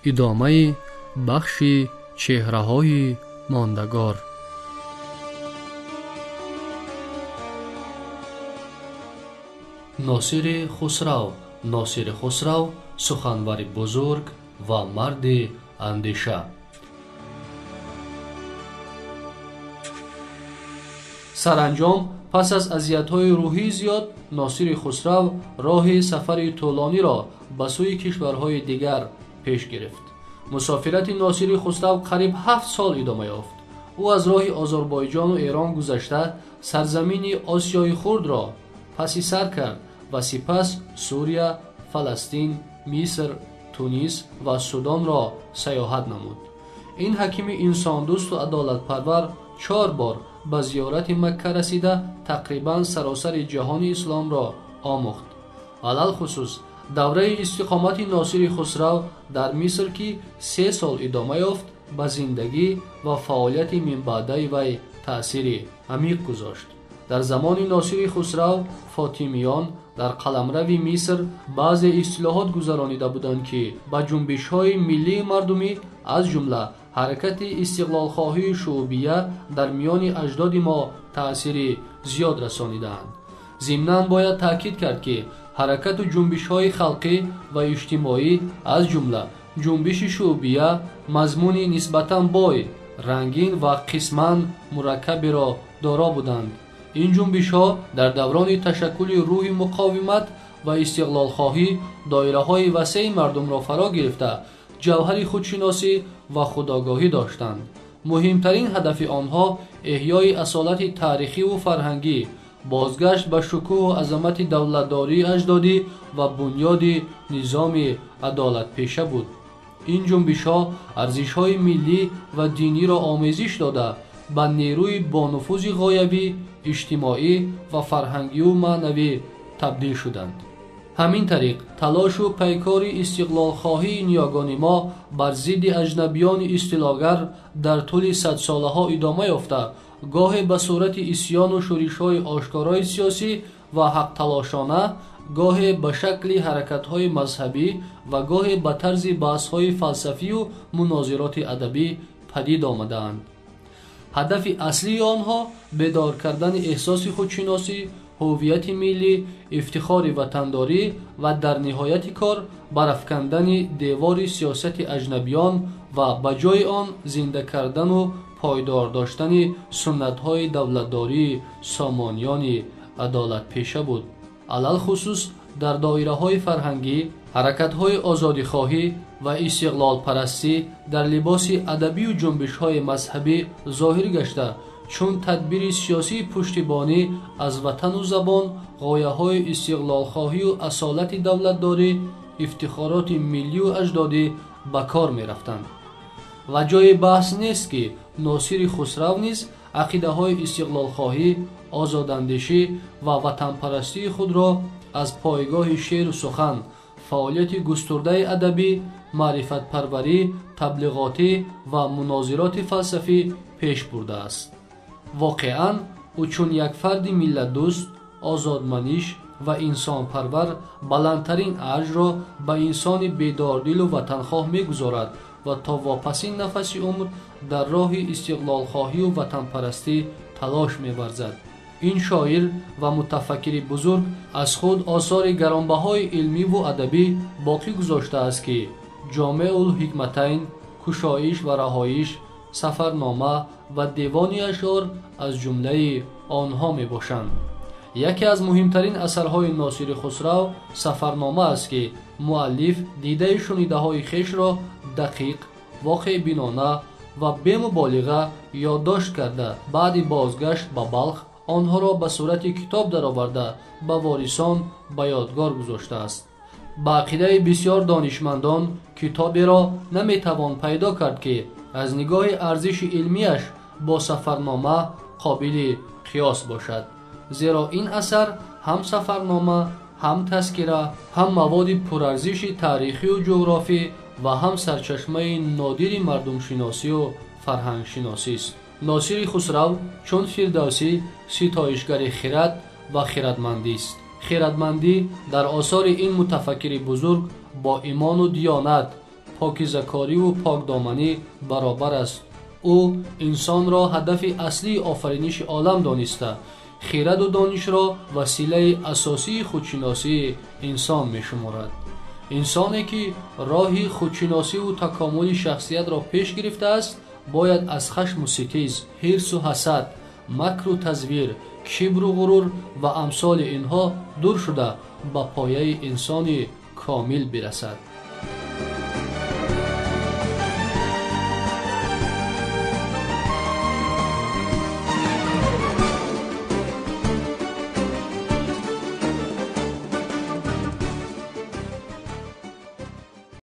ادامه بخش چهره‌های ماندگار. ناصر خسرو. ناصر خسرو سخنور بزرگ و مرد اندیشه. سرانجام پس از اذیت‌های روحی زیاد ناصر خسرو راه سفر طولانی را به سوی کشورهای دیگر پیش گرفت. مسافرت ناصر خسرو قریب 7 سال ادامه یافت. او از راه آذربایجان و ایران گذشته سرزمین آسیای خرد را پس سر کرد و سپس سوریه، فلسطین، مصر، تونس و سودان را سیاحت نمود. این حکیم انسان دوست و عدالت پرور 4 بار به زیارت مکه رسیده تقریبا سراسر جهان اسلام را آموخت. علل خصوص دوره استقامت ناصر خسرو در مصر که 3 سال ادامه یافت به زندگی و فعالیت من بعده وی تأثیر عمیق گذاشت. در زمان ناصر خسرو فاطمیان در قلمرو مصر بعض اصلاحات گذرانیده بودند که به جنبش‌های ملی مردمی از جمله حرکت استقلال خواهی شعوبیه در میان اجداد ما تأثیر زیاد رسانیدند. ضمناً باید تأکید کرد که حرکت و جنبش‌های خلقی و اجتماعی از جمله جنبش شعوبیه مضمون نسبتاً بای، رنگین و قسماً مرکبی را دارا بودند. این جنبش‌ها در دوران تشکل روح مقاومت و استقلال خواهی دایره‌های وسیع مردم را فرا گرفته جوهر خودشناسی و خودآگاهی داشتند. مهمترین هدف آنها احیای اصالت تاریخی و فرهنگی، بازگشت به شکوه و عظمت دولتداری اجدادی و بنیاد نظام عدالت پیشه بود. این جنبش‌ها ارزش‌های ملی و دینی را آمیزش داده به نیروی با نفوذ غایبی، اجتماعی و فرهنگی و معنوی تبدیل شدند. همین طریق تلاش و پیکار استقلال خواهی نیاگان ما بر ضد اجنبیان اصطلاحگر در طول 100 ساله‌ها ادامه یافته، گاه به صورت عصیان و شورش‌های آشکارای سیاسی و حق تلاشانه، گاه به شکل حرکت‌های مذهبی و گاه به طرز بحث‌های فلسفی و مناظرات ادبی پدید آمدند. هدف اصلی آنها بیدار کردن احساس خودشناسی، هویت ملی، افتخار وطنداری و در نهایت کار برافکندن دیوار سیاست اجنبیان و به جای آن زنده کردن و پایدار داشتن سنت‌های دولتداری سامانیان عدالت پیشه بود. علل خصوص در دایره‌های فرهنگی حرکت‌های آزادی‌خواهی و استقلال پرستی در لباس ادبی و جنبش‌های مذهبی ظاهر گشته، چون تدبیر سیاسی پشتیبانی از وطن و زبان، غایه‌های استقلال خواهی و اصالت دولتداری، افتخارات ملی و اجدادی به کار می‌رفتند. و جای بحث نیست که ناصر خسرو نیز عقیده‌های استقلال خواهی، آزاداندیشی و وطن پرستی خود را از پایگاه شعر و سخن، فعالیت گسترده ادبی، معرفت پروری، تبلیغاتی و مناظرات فلسفی پیش برده است. واقعاً او چون یک فرد ملت دوست، آزادمنش و انسان پرور بلندترین ارج را به انسان بیداردل و وطنخواه می‌گذارد و تا واپسین نفس عمر در راه استقلال خواهی و وطن پرستی تلاش می‌ورزد. این شاعر و متفکر بزرگ از خود آثار گرانبهای علمی و ادبی باقی گذاشته است که جامع الحکمتین، کشایش و رهایش، سفرنامه و دیوان اشعار از جمله آنها می باشند. یکی از مهمترین اثرهای ناصر خسرو سفرنامه است که مؤلف دیده شنیده های خویش را دقیق، واقع بینانه و بی مبالغه یادداشت کرده بعد بازگشت به بلخ آنها را به صورت کتاب درآورده به وارثان به یادگار گذاشته است. با عقیده بسیار دانشمندان کتابی را نمیتوان پیدا کرد که از نگاه ارزش علمیش با سفرنامه قابل قیاس باشد، زیرا این اثر هم سفرنامه، هم تذکره، هم مواد پرارزش تاریخی و جغرافی و هم سرچشمه نادر مردم شناسی و فرهنگ شناسی است. ناصر خسرو چون فردوسی ستایشگر خرد و خردمندی است. خردمندی در آثار این متفکر بزرگ با ایمان و دیانت، پاکیزه‌کاری و پاکدامنی برابر است. او انسان را هدف اصلی آفرینش عالم دانسته، خرد و دانش را وسیله اساسی خودشناسی انسان می شمارد. انسانی که راه خودشناسی و تکامل شخصیت را پیش گرفته است باید از خشم و ستیز، حرص و حسد، مکر و تزویر، کبر و غرور و امثال اینها دور شده به پایه انسان کامل برسد.